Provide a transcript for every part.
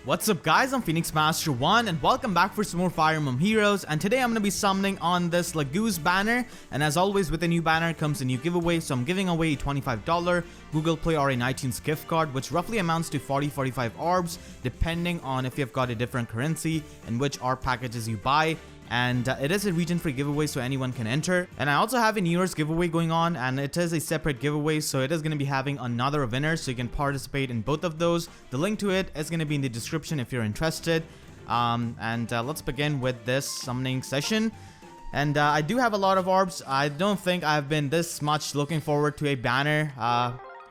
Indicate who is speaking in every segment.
Speaker 1: What's up guys, I'm Phoenix Master 1 and welcome back for some more Fire Emblem Heroes, and today I'm going to be summoning on this Laguz Banner, and as always with a new banner comes a new giveaway, so I'm giving away a $25 Google Play or an iTunes gift card, which roughly amounts to 40-45 orbs depending on if you've got a different currency and which orb packages you buy. And it is a region free giveaway, so anyone can enter. And I also have a New Year's giveaway going on, and it is a separate giveaway, so it is going to be having another winner, so you can participate in both of those. The link to it is going to be in the description if you're interested. Let's begin with this summoning session. And I do have a lot of orbs. I don't think I've been this much looking forward to a banner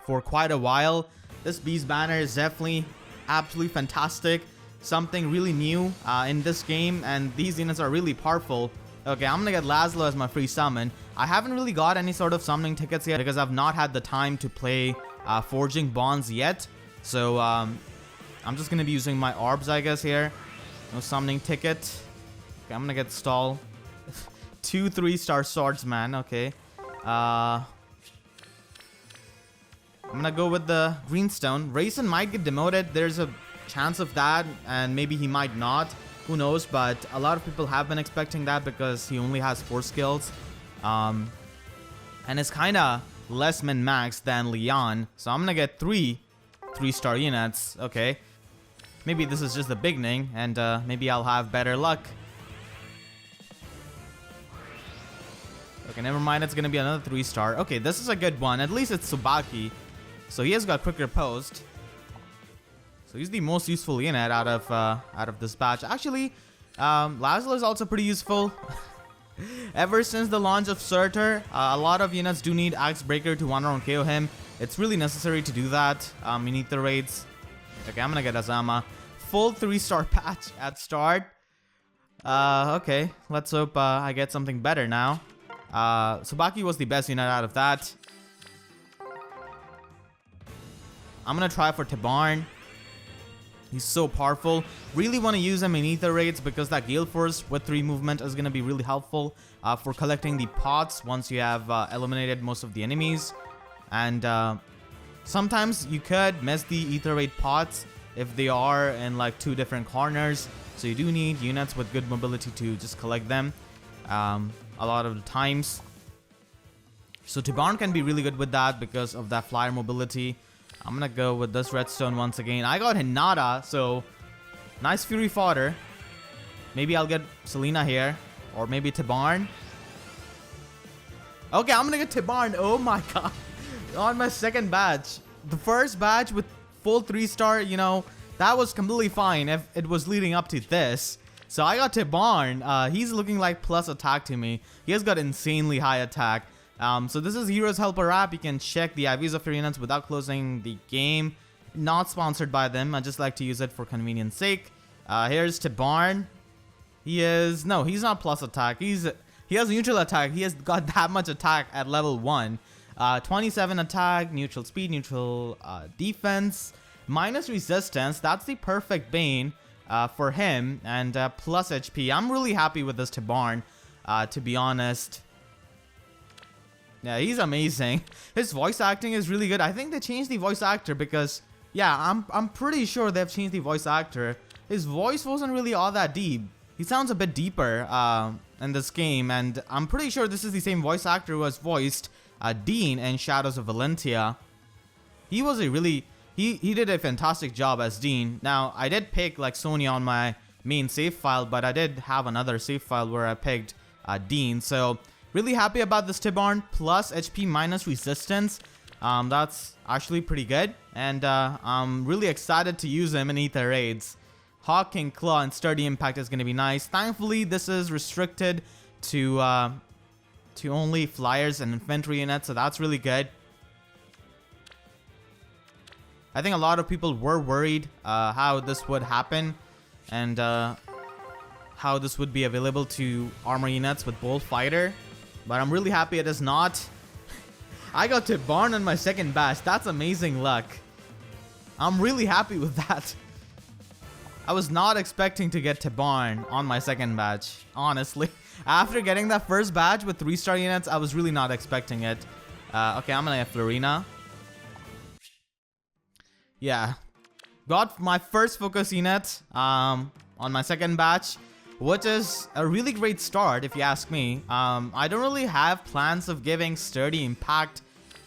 Speaker 1: for quite a while. This Beast banner is definitely absolutely fantastic. Something really new in this game, and these units are really powerful. Okay, I'm gonna get Laszlo as my free summon. I haven't really got any sort of summoning tickets yet because I've not had the time to play Forging Bonds yet. So I'm just gonna be using my orbs, I guess, here. No summoning ticket. Okay, I'm gonna get Stall. 2 3-star swordsman. Okay. I'm gonna go with the Greenstone. Reyson might get demoted. There's a chance of that, and maybe he might not, who knows, but a lot of people have been expecting that because he only has 4 skills and it's kind of less min-max than Leanne, so I'm gonna get 3-star units. Okay, maybe this is just the beginning, and maybe I'll have better luck. Okay, never mind, it's gonna be another 3-star. Okay, this is a good one. At least it's Tsubaki, so he has got quicker post. So he's the most useful unit out of this batch. Actually, Laszlo is also pretty useful. Ever since the launch of Surtur, a lot of units do need Axe Breaker to 1-round KO him. It's really necessary to do that in ether raids. Okay, I'm gonna get Azama. Full 3-star patch at start. Okay, let's hope I get something better now. Tsubaki was the best unit out of that. I'm gonna try for Tibarn. He's so powerful. Really want to use him in ether raids because that Gale Force with 3 movement is going to be really helpful for collecting the pots once you have eliminated most of the enemies. And sometimes you could miss the ether raid pots if they are in like 2 different corners. So you do need units with good mobility to just collect them a lot of the times. So Tibarn can be really good with that because of that flyer mobility. I'm gonna go with this redstone once again. I got Hinata, so nice Fury fodder. Maybe I'll get Selena here, or maybe Tibarn. Okay, I'm gonna get Tibarn. Oh my god, on my second batch. The first batch with full 3-star, you know, that was completely fine if it was leading up to this. So I got Tibarn. He's looking like plus attack to me. He has got insanely high attack. So this is Heroes Helper app. You can check the IVs of your units without closing the game. Not sponsored by them. I just like to use it for convenience sake. Here's Tibarn. He's not plus attack. He has neutral attack. He has got that much attack at level 1. 27 attack, neutral speed, neutral defense, minus resistance. That's the perfect bane for him, and plus HP. I'm really happy with this Tibarn, to be honest. Yeah, he's amazing. His voice acting is really good. I think they changed the voice actor because, yeah, I'm pretty sure they've changed the voice actor. His voice wasn't really all that deep. He sounds a bit deeper in this game, and I'm pretty sure this is the same voice actor who has voiced Dean in Shadows of Valentia. He was a really, he did a fantastic job as Dean. Now, I did pick like Sonya on my main save file, but I did have another save file where I picked Dean, so really happy about this Tibarn. Plus HP minus resistance. That's actually pretty good. And I'm really excited to use him in ether raids. Hawk King Claw and Sturdy Impact is going to be nice. Thankfully, this is restricted to only flyers and infantry units, so that's really good. I think a lot of people were worried how this would happen and how this would be available to armor units with Bolt Fighter. But I'm really happy it is not. I got Tibarn on my second batch. That's amazing luck. I'm really happy with that. I was not expecting to get Tibarn on my second batch, honestly. After getting that first batch with 3-star units, I was really not expecting it. Okay, I'm gonna get Florina. Yeah, got my first focus unit on my second batch, which is a really great start if you ask me. I don't really have plans of giving sturdy impact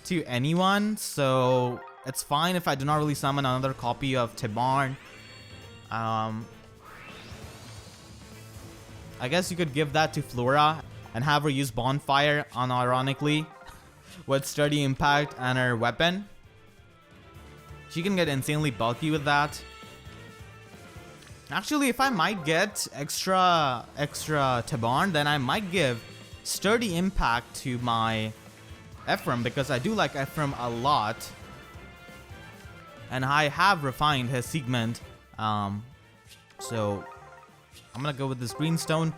Speaker 1: to anyone, so it's fine if I do not really summon another copy of Tibarn. I guess you could give that to Flora and have her use Bonfire unironically with sturdy impact and her weapon. She can get insanely bulky with that. Actually, if I might get extra Tibarn, then I might give sturdy impact to my Ephraim, because I do like Ephraim a lot. And I have refined his segment. So I'm gonna go with this greenstone.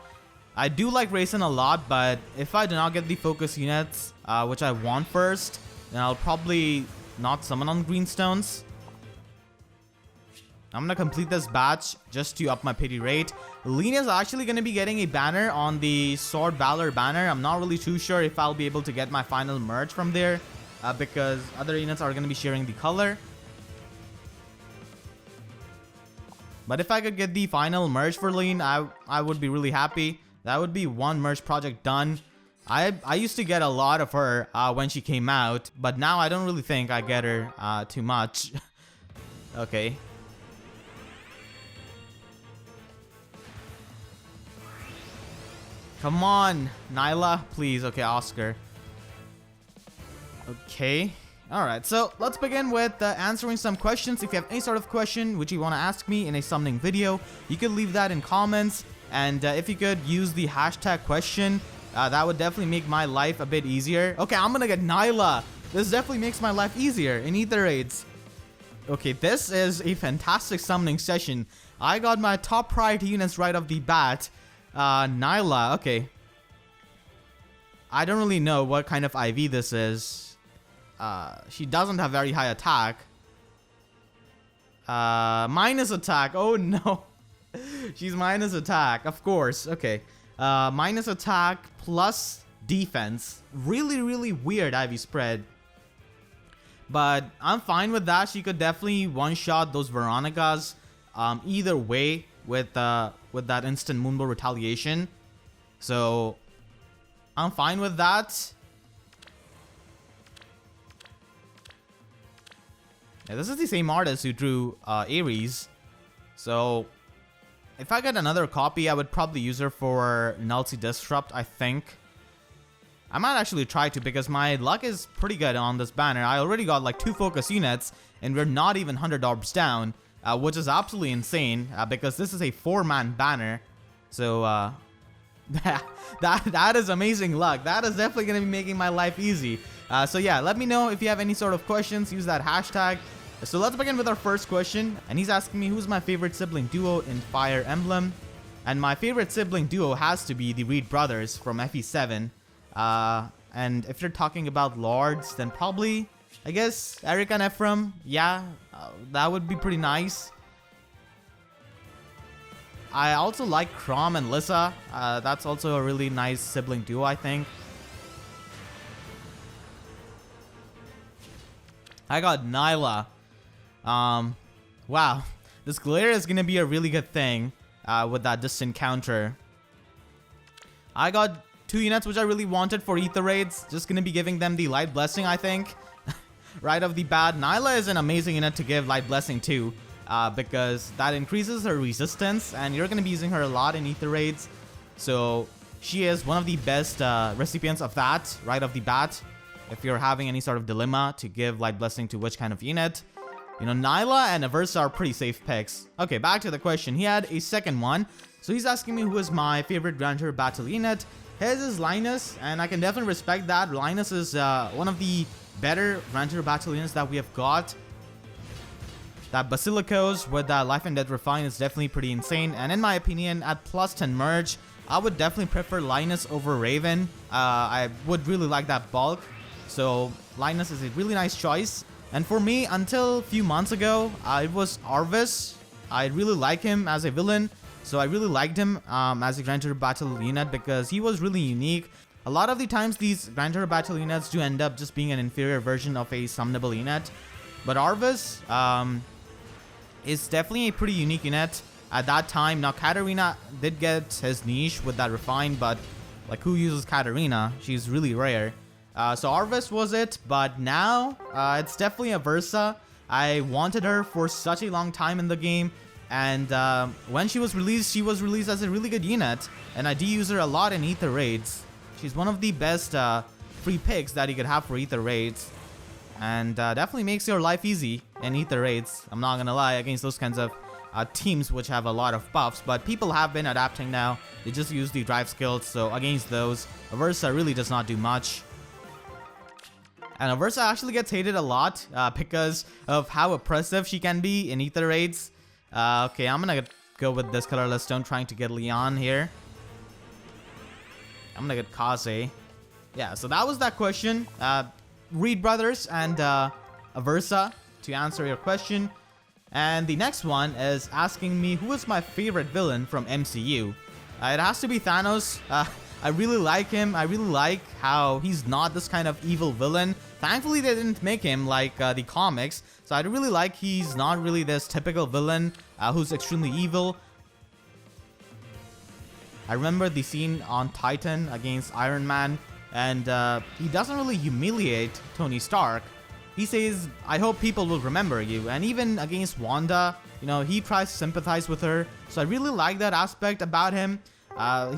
Speaker 1: I do like Reyson a lot, but if I do not get the focus units, which I want first, then I'll probably not summon on greenstones. I'm gonna complete this batch just to up my pity rate. Leanne is actually gonna be getting a banner on the Sword Valor banner. I'm not really too sure if I'll be able to get my final merge from there, because other units are gonna be sharing the color. But if I could get the final merge for Leanne, I would be really happy. That would be one merge project done. I used to get a lot of her when she came out, but now I don't really think I get her too much. Okay. Come on, Nailah, please. Okay, Oscar. Okay. Alright, so let's begin with answering some questions. If you have any sort of question which you want to ask me in a summoning video, you could leave that in comments. And if you could use the hashtag question, that would definitely make my life a bit easier. Okay, I'm gonna get Nailah. This definitely makes my life easier in Ether Raids. Okay, this is a fantastic summoning session. I got my top priority units right off the bat. Nailah, okay. I don't really know what kind of IV this is. She doesn't have very high attack. Minus attack. Oh no. She's minus attack, of course. Okay. Minus attack plus defense. Really weird IV spread. But I'm fine with that. She could definitely one-shot those Veronicas. Either way with that instant Moonbow retaliation. So I'm fine with that. Yeah, this is the same artist who drew Ares. So if I get another copy, I would probably use her for Nullsea Disrupt, I think. I might actually try to, because my luck is pretty good on this banner. I already got like 2 focus units, and we're not even 100 orbs down, which is absolutely insane, because this is a 4-man banner. So that is amazing luck. That is definitely going to be making my life easy. So yeah, let me know if you have any sort of questions. Use that hashtag. So let's begin with our first question. And he's asking me who's my favorite sibling duo in Fire Emblem. And my favorite sibling duo has to be the Reed brothers from FE7. And if you're talking about lords, then probably, I guess, Eric and Ephraim. Yeah, that would be pretty nice. I also like Chrom and Lissa. That's also a really nice sibling duo, I think. I got Nailah. Wow. This glare is gonna be a really good thing with that distant counter. I got 2 units which I really wanted for Ether Raids. Just gonna be giving them the Light Blessing, I think. Right off the bat. Nailah is an amazing unit to give Light Blessing to. Because that increases her resistance, and you're gonna be using her a lot in Ether Raids. So she is one of the best recipients of that right off the bat. If you're having any sort of dilemma to give Light Blessing to which kind of unit. You know, Nailah and Aversa are pretty safe picks. Okay, back to the question. He had a second one. So he's asking me who is my favorite Grandeur Battle unit. His is Linus, and I can definitely respect that. Linus is one of the better Grandeur Battle units that we have got. That Basilicos with that Life and Death Refine is definitely pretty insane. And in my opinion, at plus 10 merge, I would definitely prefer Linus over Raven. I would really like that bulk. So Linus is a really nice choice. And for me, until a few months ago, it was Arvis. I really like him as a villain. So I really liked him as a Grandeur Battle unit because he was really unique. A lot of the times these Grandeur Battle units do end up just being an inferior version of a summonable unit. But Arvis, is definitely a pretty unique unit at that time. Now, Katarina did get his niche with that refine, but like, who uses Katarina? She's really rare. So Arvis was it, but now it's definitely a Versa. I wanted her for such a long time in the game, and when she was released as a really good unit, and I do use her a lot in Ether raids. She's one of the best free picks that you could have for Ether raids, and definitely makes your life easy in Ether raids. I'm not gonna lie, against those kinds of teams which have a lot of buffs, but people have been adapting now. They just use the drive skills, so against those, Aversa really does not do much. And Aversa actually gets hated a lot because of how oppressive she can be in Ether raids. Okay, I'm gonna go with this colorless stone, trying to get Leanne here. I'm gonna get Kaze. Yeah, so that was that question. Reed Brothers and Aversa to answer your question. And the next one is asking me who is my favorite villain from MCU. It has to be Thanos. I really like him. I really like how he's not this kind of evil villain. Thankfully, they didn't make him like the comics. So I really like he's not really this typical villain who's extremely evil. I remember the scene on Titan against Iron Man, and he doesn't really humiliate Tony Stark. He says, I hope people will remember you. And even against Wanda, you know, he tries to sympathize with her. So I really like that aspect about him.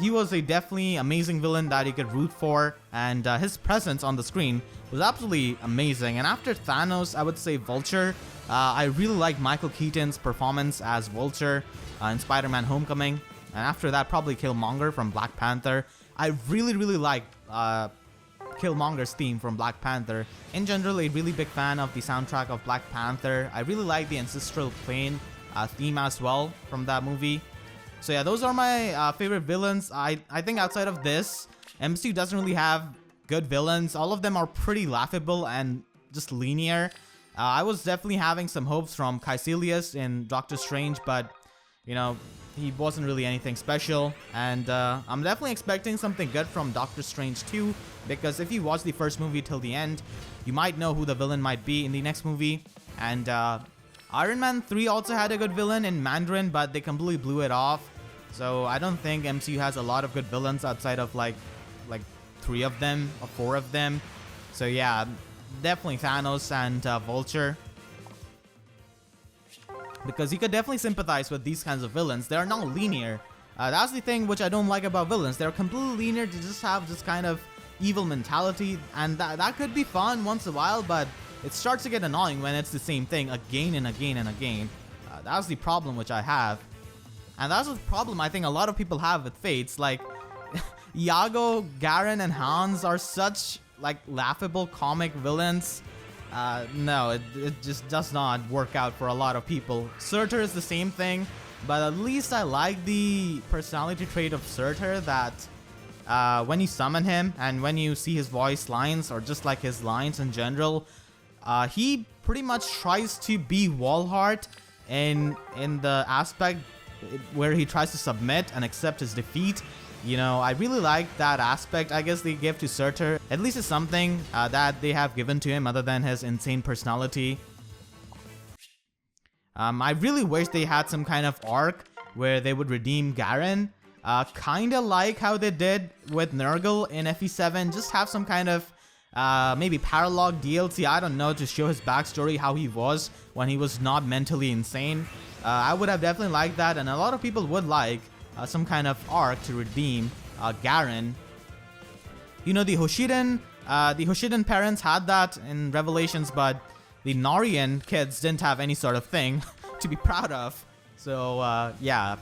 Speaker 1: He was a definitely amazing villain that you could root for, and his presence on the screen was absolutely amazing. And after Thanos, I would say Vulture. I really like Michael Keaton's performance as Vulture in Spider-Man Homecoming. And after that, probably Killmonger from Black Panther. I really like Killmonger's theme from Black Panther. In general, a really big fan of the soundtrack of Black Panther. I really like the Ancestral Plane theme as well from that movie. So yeah, those are my favorite villains. I think outside of this, MCU doesn't really have good villains. All of them are pretty laughable and just linear. I was definitely having some hopes from Caecilius in Doctor Strange, but you know, he wasn't really anything special. And I'm definitely expecting something good from Doctor Strange 2, because if you watch the first movie till the end, you might know who the villain might be in the next movie. And Iron Man 3 also had a good villain in Mandarin, but they completely blew it off. So I don't think MCU has a lot of good villains outside of like 3 of them or 4 of them. So yeah, definitely Thanos and Vulture, because you could definitely sympathize with these kinds of villains. They're not linear. That's the thing which I don't like about villains. They're completely linear. They just have this kind of evil mentality, and that could be fun once in a while, but it starts to get annoying when it's the same thing again and again and again. That's the problem which I have. And that's the problem I think a lot of people have with Fates. Like, Iago, Garen, and Hans are such like laughable comic villains. No, it just does not work out for a lot of people. Surtur is the same thing, but at least I like the personality trait of Surtur that when you summon him and when you see his voice lines, or just like his lines in general, he pretty much tries to be Walhart in the aspect where he tries to submit and accept his defeat. You know, I really like that aspect. I guess they give to Surtur. At least it's something that they have given to him other than his insane personality. I really wish they had some kind of arc where they would redeem Garen. Kinda like how they did with Nurgle in FE7. Just have some kind of maybe paralogue DLC, I don't know, to show his backstory, how he was when he was not mentally insane. I would have definitely liked that, and a lot of people would like some kind of arc to redeem Garen. You know, the Hoshiden parents had that in Revelations, but the Narian kids didn't have any sort of thing to be proud of. So yeah,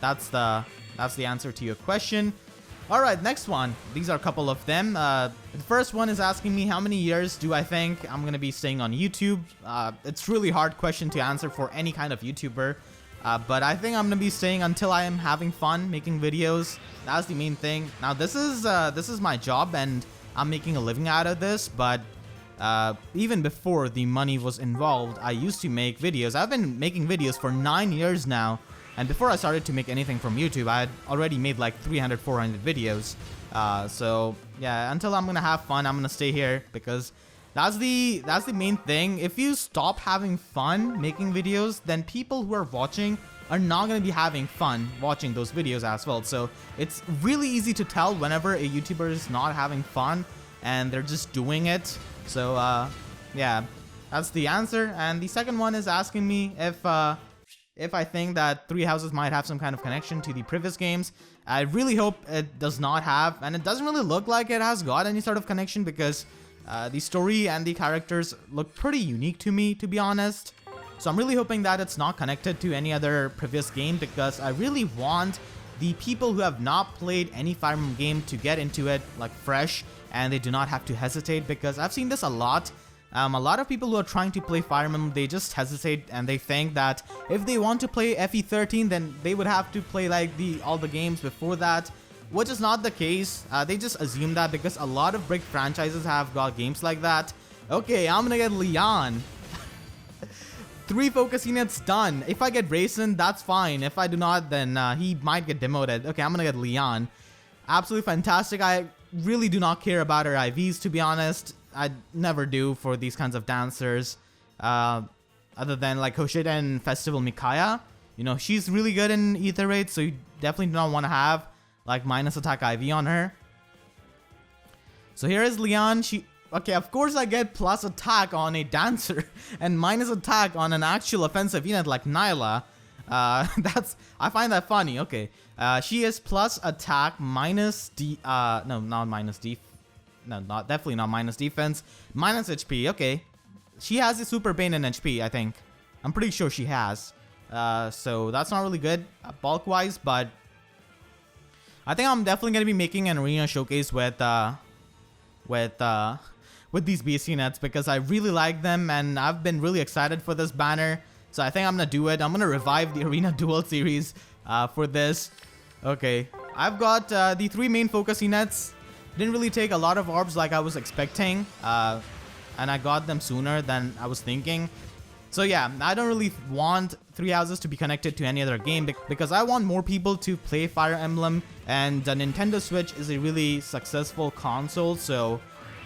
Speaker 1: that's the answer to your question. All right, next one. These are a couple of them. The first one is asking me how many years do I think I'm gonna be staying on YouTube. It's really hard question to answer for any kind of YouTuber, but I think I'm gonna be staying until I am having fun making videos. That's the main thing. Now this is my job and I'm making a living out of this, but even before the money was involved, I used to make videos. I've been making videos for 9 years now. And before I started to make anything from YouTube, I had already made like 300, 400 videos. So yeah, until I'm gonna have fun, I'm gonna stay here, because That's the main thing. If you stop having fun making videos, then people who are watching are not going to be having fun watching those videos as well. So it's really easy to tell whenever a YouTuber is not having fun and they're just doing it. So yeah, that's the answer. And the second one is asking me if I think that Three Houses might have some kind of connection to the previous games. I really hope it does not have, and it doesn't really look like it has got any sort of connection because the story and the characters look pretty unique to me, to be honest. So I'm really hoping that it's not connected to any other previous game, because I really want the people who have not played any Fire Emblem game to get into it like fresh, and they do not have to hesitate, because I've seen this a lot. A lot of people who are trying to play Fire Emblem, they just hesitate and they think that if they want to play FE13, then they would have to play like all the games before that, which is not the case. They just assume that because a lot of big franchises have got games like that. Okay, I'm gonna get Leanne. 3 focus units done. If I get Reyson, that's fine. If I do not, then he might get demoted. Okay, I'm gonna get Leanne. Absolutely fantastic. I really do not care about her IVs, to be honest. I never do for these kinds of dancers. Other than like Hoshida and Festival Mikaya. You know, she's really good in ether rate, so you definitely do not want to have like minus attack IV on her. So here is Leanne. Okay, of course I get plus attack on a dancer and minus attack on an actual offensive unit like Nailah. I find that funny. Okay, she is plus attack minus no, not minus no, definitely not minus defense, minus HP. Okay, she has a super bane in HP, I think. I'm pretty sure she has. So that's not really good bulk wise, but I think I'm definitely gonna be making an arena showcase with these beast units, because I really like them and I've been really excited for this banner. So I think I'm gonna do it. I'm gonna revive the arena duel series for this. Okay, I've got the 3 main focus units. Didn't really take a lot of orbs like I was expecting, and I got them sooner than I was thinking. So yeah, I don't really want Three Houses to be connected to any other game, because I want more people to play Fire Emblem, and the Nintendo Switch is a really successful console. So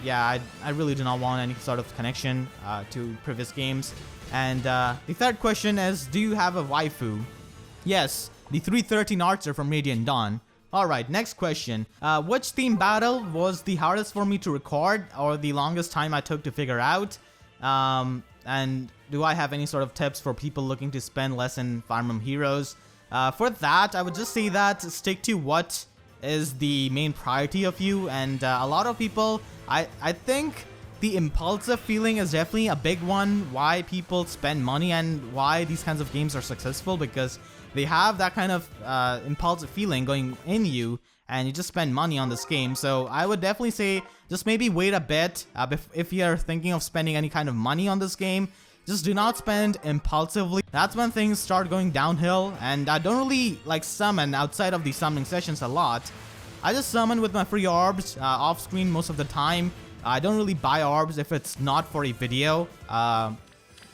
Speaker 1: yeah, I really do not want any sort of connection to previous games. And the third question is, do you have a waifu? Yes, the 313 Archer from Radiant Dawn. Alright, next question. Which theme battle was the hardest for me to record, or the longest time I took to figure out? And do I have any sort of tips for people looking to spend less in Fire Emblem Heroes? For that, I would just say that stick to what is the main priority of you. And a lot of people, I think the impulsive feeling is definitely a big one. Why people spend money and why these kinds of games are successful, because they have that kind of impulsive feeling going in you, and you just spend money on this game. So I would definitely say just maybe wait a bit if you're thinking of spending any kind of money on this game. Just do not spend impulsively. That's when things start going downhill, and I don't really like summon outside of the summoning sessions a lot. I just summon with my free orbs off screen most of the time. I don't really buy orbs if it's not for a video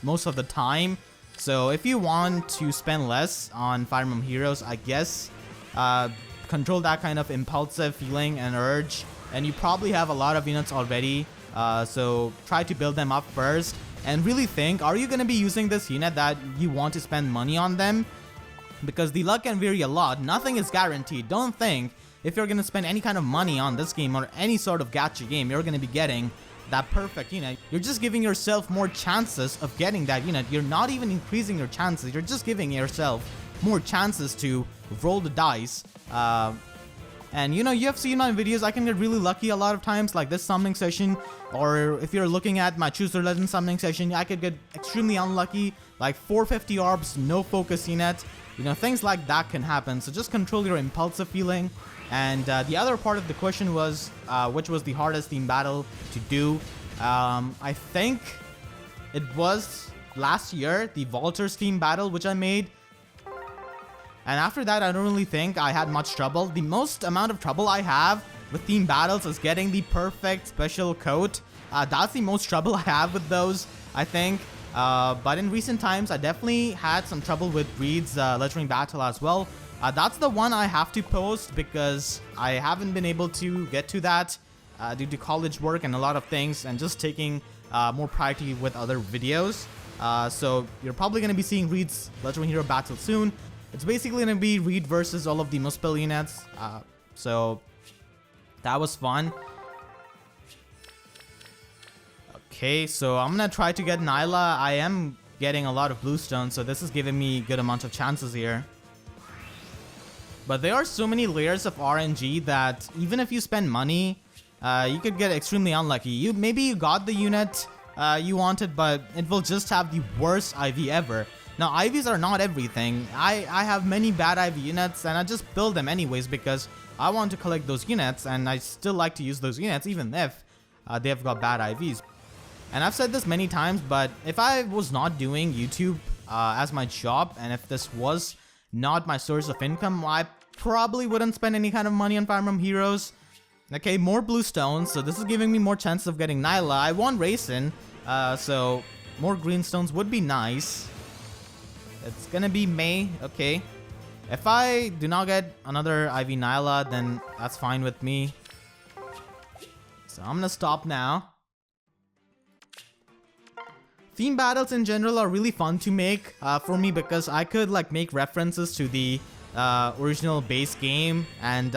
Speaker 1: most of the time. So if you want to spend less on Fire Emblem Heroes, I guess control that kind of impulsive feeling and urge. And you probably have a lot of units already, so try to build them up first. And really think, are you going to be using this unit that you want to spend money on them? Because the luck can vary a lot. Nothing is guaranteed. Don't think if you're going to spend any kind of money on this game or any sort of gacha game, you're going to be getting that perfect unit. You're just giving yourself more chances of getting that unit. You're not even increasing your chances. You're just giving yourself more chances to roll the dice. And you know, you have seen my videos, I can get really lucky a lot of times, like this summoning session, or if you're looking at my Choose Your Legend summoning session, I could get extremely unlucky, like 450 orbs, no focus unit. You know, things like that can happen. So just control your impulsive feeling. And the other part of the question was, which was the hardest theme battle to do? I think it was last year, the Walters theme battle, which I made. And after that, I don't really think I had much trouble. The most amount of trouble I have with theme battles is getting the perfect special coat. That's the most trouble I have with those, I think. But in recent times, I definitely had some trouble with Reed's lettering battle as well. That's the one I have to post because I haven't been able to get to that due to college work and a lot of things, and just taking more priority with other videos. So you're probably going to be seeing Reed's Legendary Hero battle soon. It's basically going to be Reed versus all of the Muspel units. So that was fun. Okay, so I'm going to try to get Nailah. I am getting a lot of blue stones, so this is giving me a good amount of chances here. But there are so many layers of RNG that even if you spend money, you could get extremely unlucky. Maybe you got the unit you wanted, but it will just have the worst IV ever. Now, IVs are not everything. I have many bad IV units, and I just build them anyways because I want to collect those units, and I still like to use those units even if they have got bad IVs. And I've said this many times, but if I was not doing YouTube as my job, and if this was not my source of income, I probably wouldn't spend any kind of money on Fire Emblem Heroes. Okay, more blue stones, so this is giving me more chances of getting Nailah. I want Reyson, so more green stones would be nice. It's gonna be May, okay. If I do not get another IV Nailah, then that's fine with me. So I'm gonna stop now. Theme battles in general are really fun to make for me because I could like make references to the original base game, and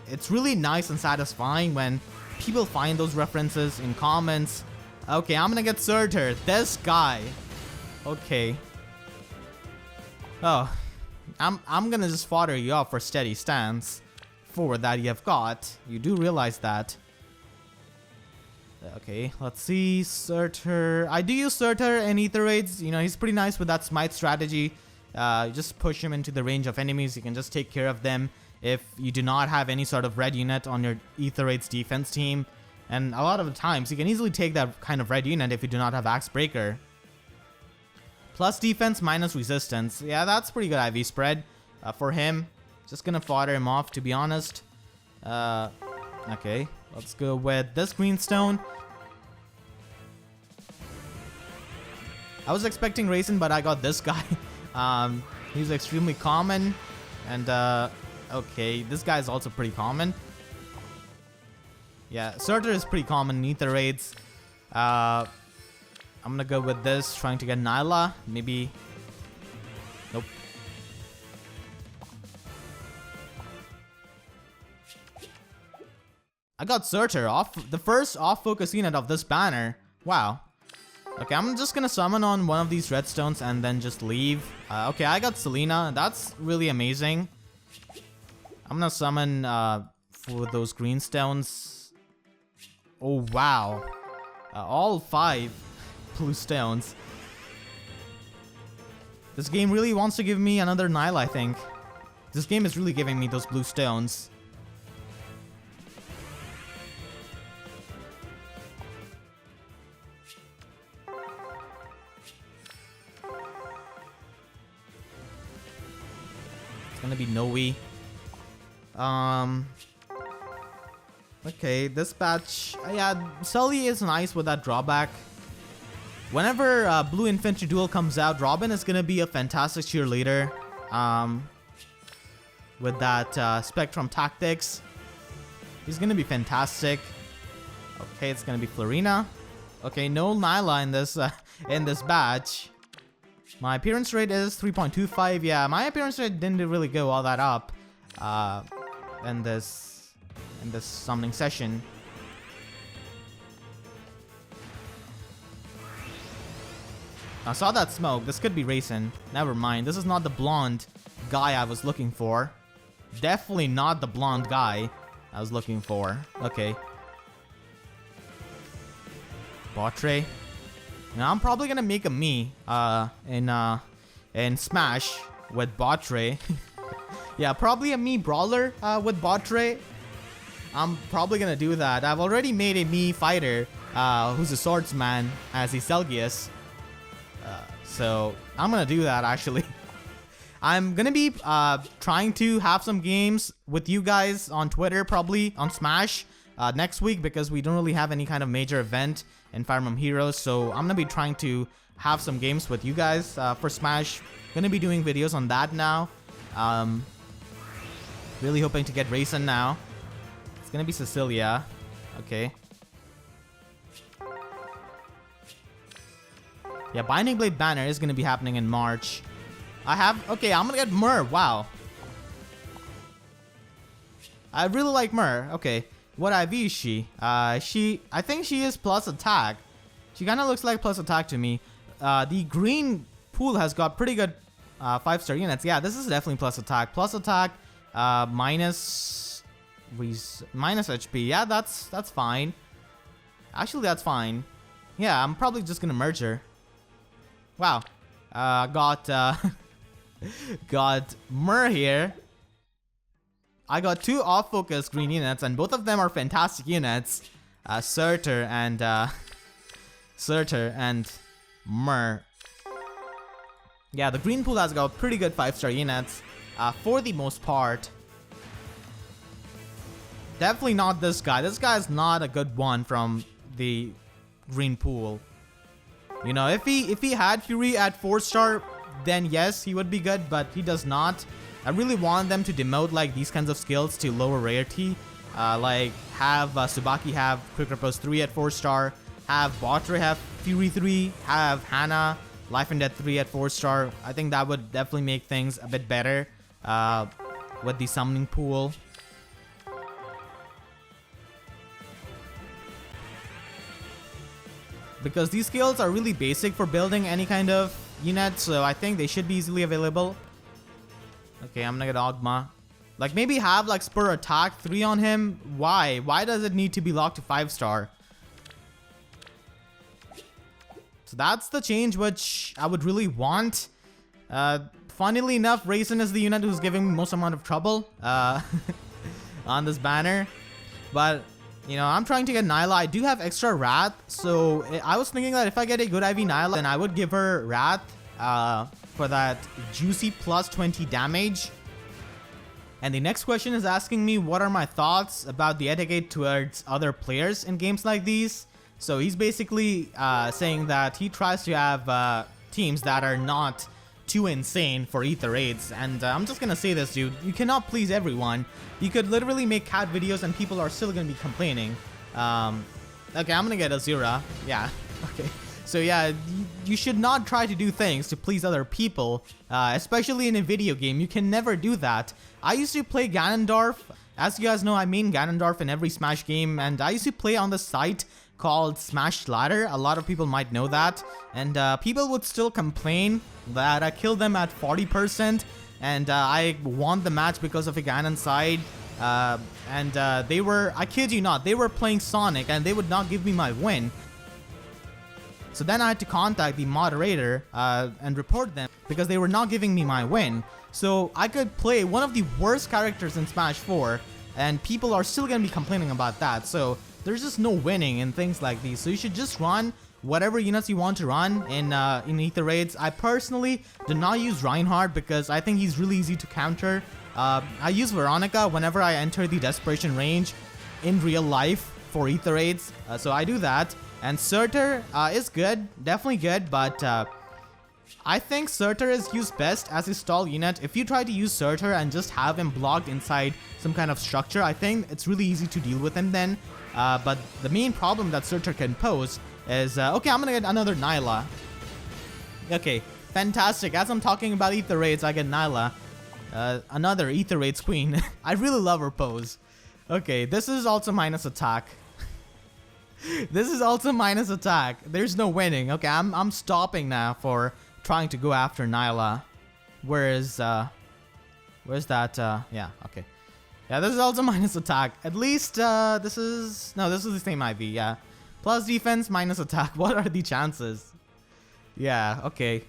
Speaker 1: it's really nice and satisfying when people find those references in comments. Okay, I'm gonna get Surtur. This guy. Okay. Oh, I'm gonna just fodder you up for steady stance. For that you have got. You do realize that. Okay, let's see. Surtur. I do use Surtur in Ether Raids. You know, he's pretty nice with that smite strategy. You just push him into the range of enemies. You can just take care of them if you do not have any sort of red unit on your Ether Raids defense team. And a lot of the times, you can easily take that kind of red unit if you do not have Axe Breaker. Plus defense, minus resistance. Yeah, that's pretty good IV spread for him. Just gonna fodder him off, to be honest. Okay, let's go with this green stone. I was expecting Reyson, but I got this guy. He's extremely common. And, okay, this guy is also pretty common. Yeah, Surtur is pretty common in Ether Raids. I'm gonna go with this, trying to get Nailah. Maybe. Nope. I got Surtur off, the first off-focus unit of this banner. Wow. Okay, I'm just gonna summon on one of these redstones and then just leave. Okay, I got Selena. That's really amazing. I'm gonna summon for those green stones. Oh, wow. All 5 blue stones. This game really wants to give me another Nailah, I think. This game is really giving me those blue stones. It's gonna be Noe. Okay, this batch, yeah, Sully is nice with that drawback. Whenever Blue Infantry Duel comes out, Robin is gonna be a fantastic cheerleader. With that Spectrum Tactics, he's gonna be fantastic. Okay, it's gonna be Florina. Okay, no Nailah in this batch. My appearance rate is 3.25. Yeah, my appearance rate didn't really go all that up in this summoning session. I saw that smoke. This could be Reyson. Never mind. This is not the blonde guy I was looking for. Definitely not the blonde guy I was looking for. Okay. Botray. Now I'm probably gonna make a me in Smash with Botray. Yeah, probably a me brawler with Botray. I'm probably gonna do that. I've already made a me fighter who's a swordsman as Iselgius. So I'm gonna do that actually. I'm gonna be trying to have some games with you guys on Twitter, probably on Smash next week, because we don't really have any kind of major event in Fire Emblem Heroes. So I'm gonna be trying to have some games with you guys for Smash. Gonna be doing videos on that now. Really hoping to get Reyson now. It's gonna be Cecilia. Okay. Yeah, Binding Blade Banner is gonna be happening in March. Okay, I'm gonna get Myrrh. Wow. I really like Myrrh. Okay, what IV is she? I think she is plus attack. She kind of looks like plus attack to me. The green pool has got pretty good 5-star units. Yeah, this is definitely plus attack. Plus attack, minus HP. Yeah, that's fine. Actually, that's fine. Yeah, I'm probably just gonna merge her. Wow. Got Myrrh here. I got 2 off-focus green units, and both of them are fantastic units. Surtur and Myrrh. Yeah, the green pool has got pretty good 5-star units for the most part. Definitely not this guy. This guy is not a good one from the green pool. You know, if he had Fury at 4-star, then yes, he would be good, but he does not. I really want them to demote like these kinds of skills to lower rarity. Like have Tsubaki have Quick Repose 3 at 4-star, have Batre have Fury 3, have Hana Life and Death 3 at 4-star. I think that would definitely make things a bit better with the summoning pool. Because these skills are really basic for building any kind of unit, so I think they should be easily available. Okay, I'm gonna get Ogma. Like, maybe have like Spur Attack 3 on him. Why? Why does it need to be locked to 5-star? So that's the change which I would really want. Funnily enough, Reyson is the unit who's giving me most amount of trouble on this banner. But, you know, I'm trying to get Nailah. I do have extra Wrath, so I was thinking that if I get a good IV Nailah, then I would give her Wrath for that juicy plus 20 damage. And the next question is asking me what are my thoughts about the etiquette towards other players in games like these. So he's basically saying that he tries to have teams that are not too insane for Ether raids. And I'm just gonna say this, dude, you cannot please everyone. You could literally make cat videos and people are still gonna be complaining. Okay, I'm gonna get Azura. Yeah, okay. So yeah, you should not try to do things to please other people, especially in a video game. You can never do that. I used to play Ganondorf. As you guys know, I main Ganondorf in every Smash game, and I used to play on the site called Smash Ladder. A lot of people might know that, and people would still complain that I killed them at 40%, and I won the match because of a Ganon side. They were, I kid you not, they were playing Sonic, and they would not give me my win. So then I had to contact the moderator and report them because they were not giving me my win. So I could play one of the worst characters in Smash 4 and people are still going to be complaining about that. So there's just no winning in things like these. So you should just run whatever units you want to run in Ether raids. I personally do not use Reinhardt because I think he's really easy to counter. I use Veronica whenever I enter the Desperation range in real life for Ether raids. So I do that. And Surtur is good, definitely good, but I think Surtur is used best as a stall unit. If you try to use Surtur and just have him blocked inside some kind of structure, I think it's really easy to deal with him then. But the main problem that Surtur can pose is, okay, I'm gonna get another Nailah. Okay, fantastic. As I'm talking about Ether Raids, I get Nailah. Another Ether Raids queen. I really love her pose. Okay, this is also minus attack. This is also minus attack. There's no winning. Okay, I'm stopping now for trying to go after Nailah. Where's that? Yeah, okay. Yeah, this is also minus attack. At least this is the same IV. Yeah, plus defense, minus attack. What are the chances? Yeah, okay.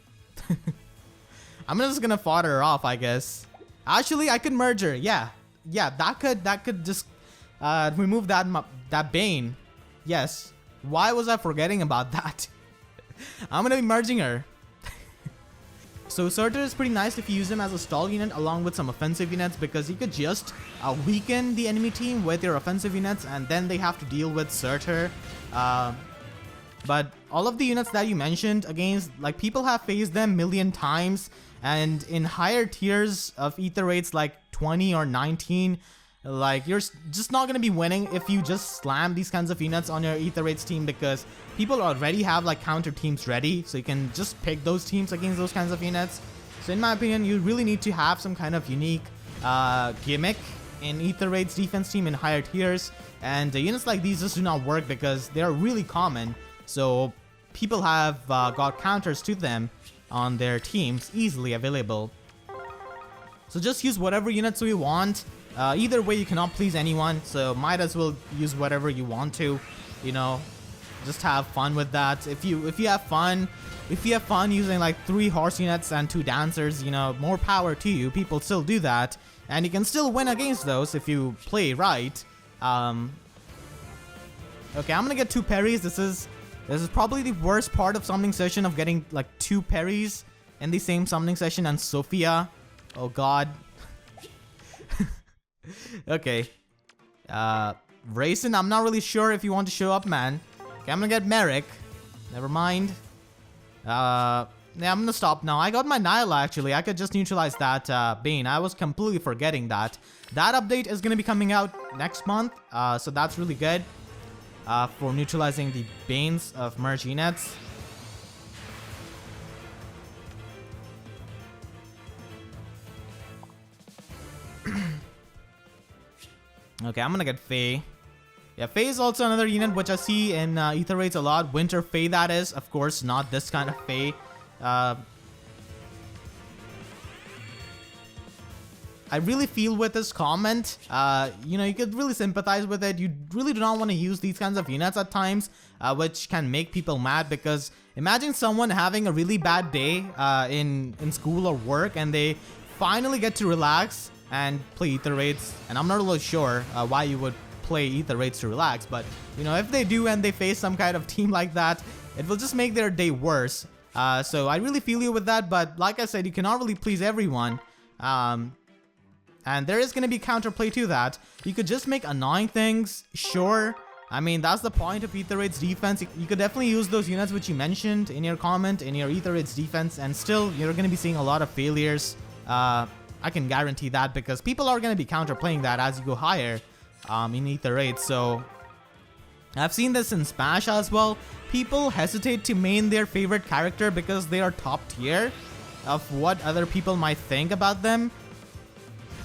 Speaker 1: I'm just gonna fodder her off, I guess. Actually, I could merge her. Yeah, that could just remove that Bane. Yes. Why was I forgetting about that? I'm gonna be merging her. So Surtur is pretty nice if you use him as a stall unit along with some offensive units because you could just weaken the enemy team with your offensive units and then they have to deal with Surtur. But all of the units that you mentioned against, like, people have faced them a million times, and in higher tiers of Ether rates like 20 or 19, Like, you're just not gonna be winning if you just slam these kinds of units on your Ether Raids team, because people already have like counter teams ready, so you can just pick those teams against those kinds of units. So in my opinion, you really need to have some kind of unique gimmick in Ether Raids defense team in higher tiers, and units like these just do not work because they're really common, so people have got counters to them on their teams easily available. So just use whatever units you want. Either way, you cannot please anyone, so might as well use whatever you want to, you know, just have fun with that. If you have fun using like 3 horse units and 2 dancers, you know, more power to you. People still do that, and you can still win against those if you play right. Okay, I'm gonna get 2 parries. This is probably the worst part of summoning session, of getting like 2 parries in the same summoning session. And Sophia, oh god. Okay, Reyson, I'm not really sure if you want to show up, man. Okay, I'm gonna get Merrick. Never mind. Yeah, I'm gonna stop now. I got my Nailah, actually. I could just neutralize that Bane. I was completely forgetting that. That update is gonna be coming out next month, so that's really good for neutralizing the Banes of merge units. Okay, I'm gonna get Faye. Yeah, Faye is also another unit which I see in Ether Raids a lot. Winter Faye, that is. Of course, not this kind of Faye. I really feel with this comment, you know, you could really sympathize with it. You really do not want to use these kinds of units at times, which can make people mad, because imagine someone having a really bad day in school or work, and they finally get to relax and play Ether Raids. And I'm not really sure why you would play Ether Raids to relax, but you know, if they do and they face some kind of team like that, it will just make their day worse. So I really feel you with that, but like I said, you cannot really please everyone. And there is going to be counterplay to that. You could just make annoying things, sure. I mean, that's the point of Ether Raids defense. You could definitely use those units which you mentioned in your comment, in your Ether Raids defense, and still you're going to be seeing a lot of failures. I can guarantee that, because people are going to be counterplaying that as you go higher in Ether Raids. So I've seen this in Smash as well. People hesitate to main their favorite character because they are top tier of what other people might think about them.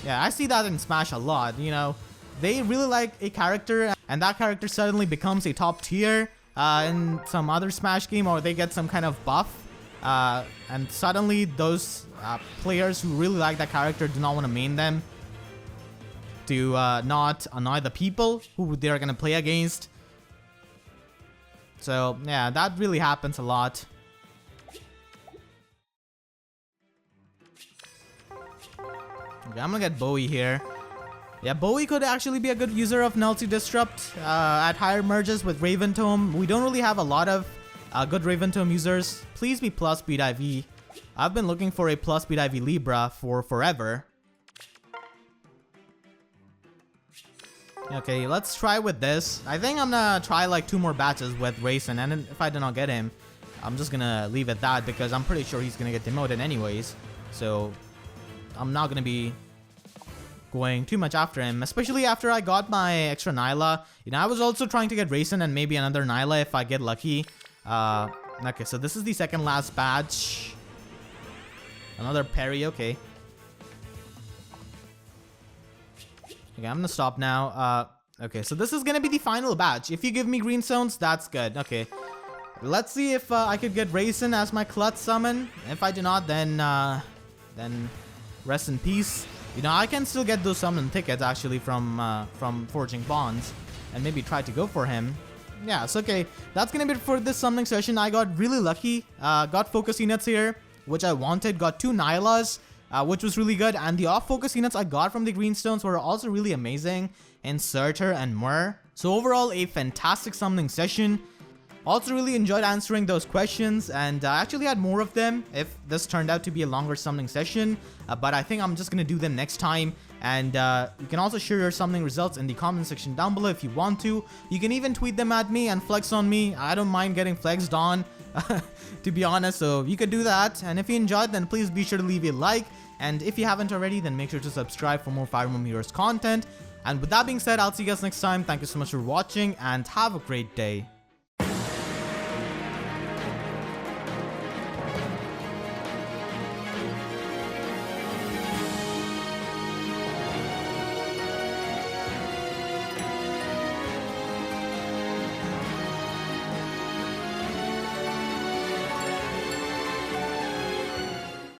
Speaker 1: Yeah, I see that in Smash a lot, you know. They really like a character, and that character suddenly becomes a top tier in some other Smash game, or they get some kind of buff. And suddenly those players who really like that character do not want to main them to not annoy the people who they're going to play against. So yeah, that really happens a lot. Okay, I'm gonna get Bowie here. Yeah, Bowie could actually be a good user of Nelsie Disrupt at higher merges with Raven Tome. We don't really have a lot of good Raven Tome users. Please be plus speed IV. I've been looking for a plus speed IV Libra for forever. Okay, let's try with this. I think I'm gonna try like 2 more batches with Reyson, and if I do not get him, I'm just gonna leave it that, because I'm pretty sure he's gonna get demoted anyways. So I'm not gonna be going too much after him, especially after I got my extra Nailah. You know, I was also trying to get Reyson and maybe another Nailah if I get lucky. Okay, so this is the second last batch. Another parry, okay. Okay, I'm gonna stop now. Okay, so this is gonna be the final batch. If you give me green zones, that's good. Okay, let's see if I could get Reyson as my Klutz summon. If I do not, then rest in peace. You know, I can still get those summon tickets actually from Forging Bonds, and maybe try to go for him. Yeah, so okay, that's gonna be it for this summoning session. I got really lucky. Got focus units here, which I wanted. Got 2 Nailahs, which was really good, and the off-focus units I got from the Greenstones were also really amazing, Inserter and Mur. So overall, a fantastic summoning session. Also really enjoyed answering those questions, and I actually had more of them if this turned out to be a longer summoning session, but I think I'm just gonna do them next time. And you can also share your summoning results in the comment section down below if you want to. You can even tweet them at me and flex on me. I don't mind getting flexed on, to be honest, so you could do that. And if you enjoyed, then please be sure to leave a like And if you haven't already, then make sure to subscribe for more Fire Emblem Heroes content. And with that being said, I'll see you guys next time. Thank you so much for watching and have a great day.